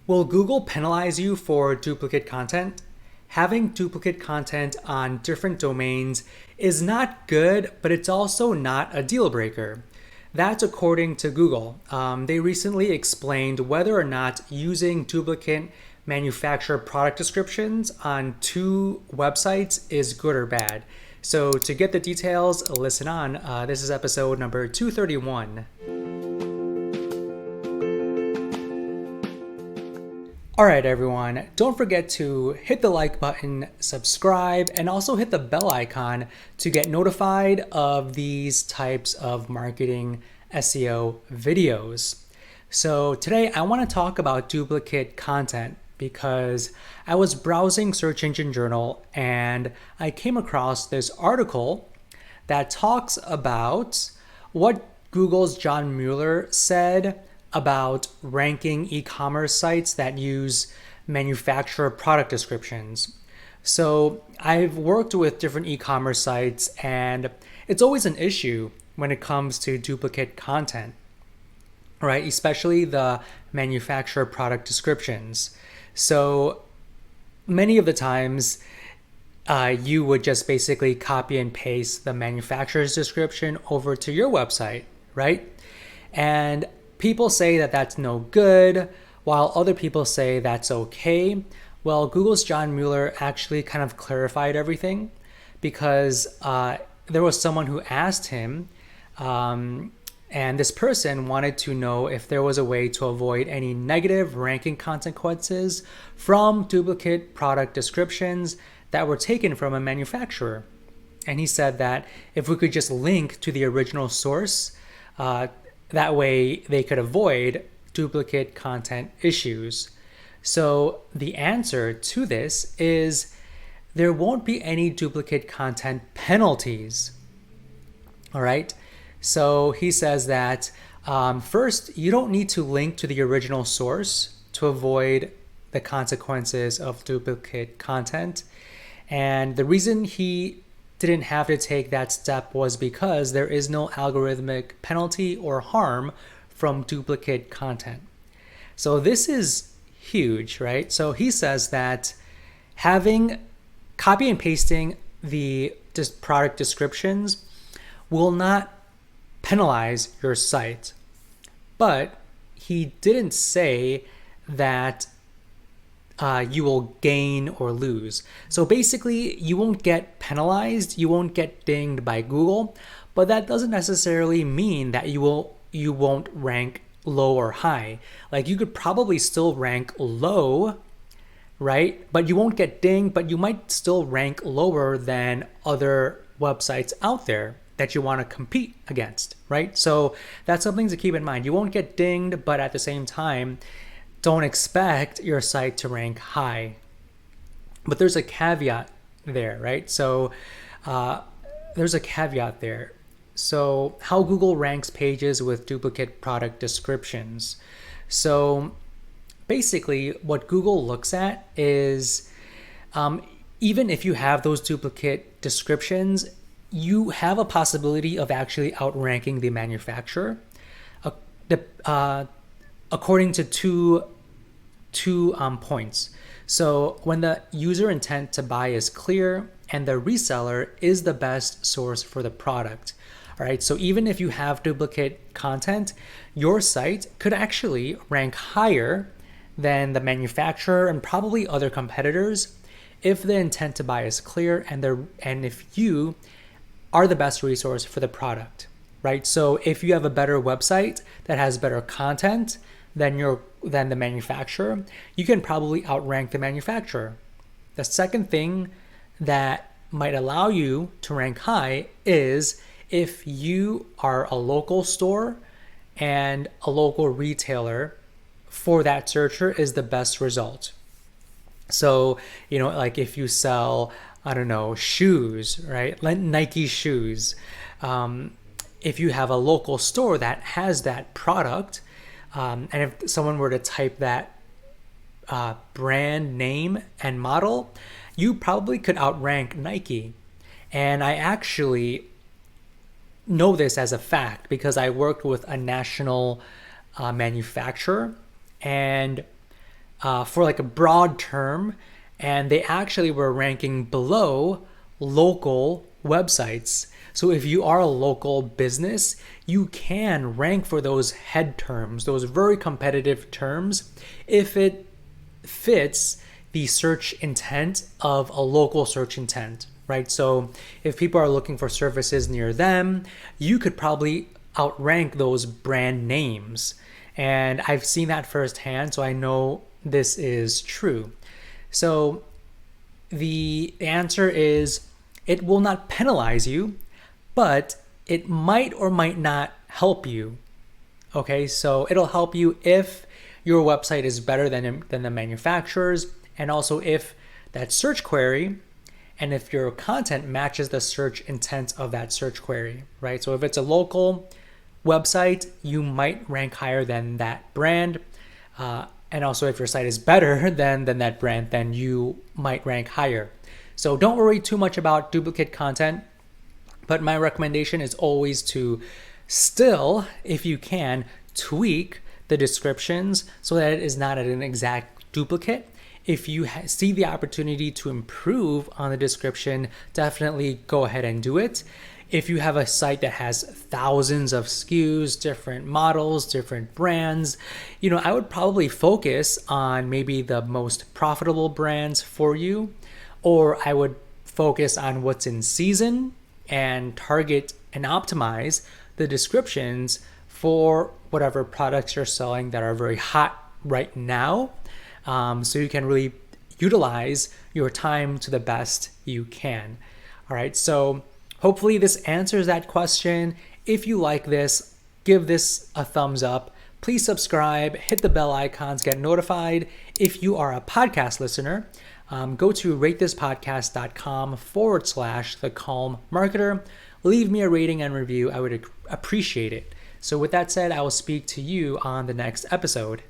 Will Google penalize you for duplicate content? Having duplicate content on different domains is not good, but it's also not a deal breaker. That's according to Google. They recently explained whether or not using duplicate manufacturer product descriptions on two websites is good or bad. So to get the details, listen on. This is episode number 231. All right, everyone, don't forget to hit the like button, subscribe, and also hit the bell icon to get notified of these types of marketing SEO videos. So today I want to talk about duplicate content because I was browsing Search Engine Journal and I came across this article that talks about what Google's John Mueller said about ranking e-commerce sites that use manufacturer product descriptions. So I've worked with different e-commerce sites and it's always an issue when it comes to duplicate content, right? Especially the manufacturer product descriptions. So many of the times you would just basically copy and paste the manufacturer's description over to your website, right? And people say that that's no good, while other people say that's okay. Well, Google's John Mueller actually kind of clarified everything because there was someone who asked him, and this person wanted to know if there was a way to avoid any negative ranking consequences from duplicate product descriptions that were taken from a manufacturer. And he said that if we could just link to the original source, that way they could avoid duplicate content issues. So the answer to this is there won't be any duplicate content penalties. All right. So he says that first, you don't need to link to the original source to avoid the consequences of duplicate content. And the reason he didn't have to take that step was because there is no algorithmic penalty or harm from duplicate content. So this is huge, right? So he says that having copy and pasting the product descriptions will not penalize your site, but he didn't say that you will gain or lose. So basically, you won't get penalized, you won't get dinged by Google, but that doesn't necessarily mean that you won't rank low or high. Like you could probably still rank low, right? But you won't get dinged, but you might still rank lower than other websites out there that you want to compete against, right? So that's something to keep in mind. You won't get dinged, but at the same time, don't expect your site to rank high. But there's a caveat there, right? So there's a caveat there. So how Google ranks pages with duplicate product descriptions. So basically what Google looks at is even if you have those duplicate descriptions, you have a possibility of actually outranking the manufacturer. According to two points. So when the user intent to buy is clear and the reseller is the best source for the product. All right, so even if you have duplicate content, your site could actually rank higher than the manufacturer and probably other competitors if the intent to buy is clear and if you are the best resource for the product, right? So if you have a better website that has better content than the manufacturer, you can probably outrank the manufacturer. The second thing that might allow you to rank high is if you are a local store and a local retailer for that searcher is the best result. So, like if you sell, I don't know, shoes, right? Like Nike shoes. If you have a local store that has that product, and if someone were to type that brand name and model, you probably could outrank Nike. And I actually know this as a fact because I worked with a national manufacturer, and for like a broad term, and they actually were ranking below local websites. So if you are a local business, you can rank for those head terms, those very competitive terms, if it fits the search intent of a local search intent, right? So if people are looking for services near them, you could probably outrank those brand names. And I've seen that firsthand, so I know this is true. So the answer is it will not penalize you, but it might or might not help you. Okay, so it'll help you if your website is better than the manufacturers, and also if that search query and if your content matches the search intent of that search query, right? So if it's a local website, you might rank higher than that brand. And also if your site is better than that brand, then you might rank higher. So don't worry too much about duplicate content, but my recommendation is always to still, if you can, tweak the descriptions so that it is not an exact duplicate. If you see the opportunity to improve on the description, definitely go ahead and do it. If you have a site that has thousands of SKUs, different models, different brands, I would probably focus on maybe the most profitable brands for you, or I would focus on what's in season and target and optimize the descriptions for whatever products you're selling that are very hot right now. So you can really utilize your time to the best you can. All right, so hopefully this answers that question. If you like this, give this a thumbs up. Please subscribe, hit the bell icons, get notified. If you are a podcast listener, go to ratethispodcast.com/The Calm Marketer. Leave me a rating and review. I would appreciate it. So with that said, I will speak to you on the next episode.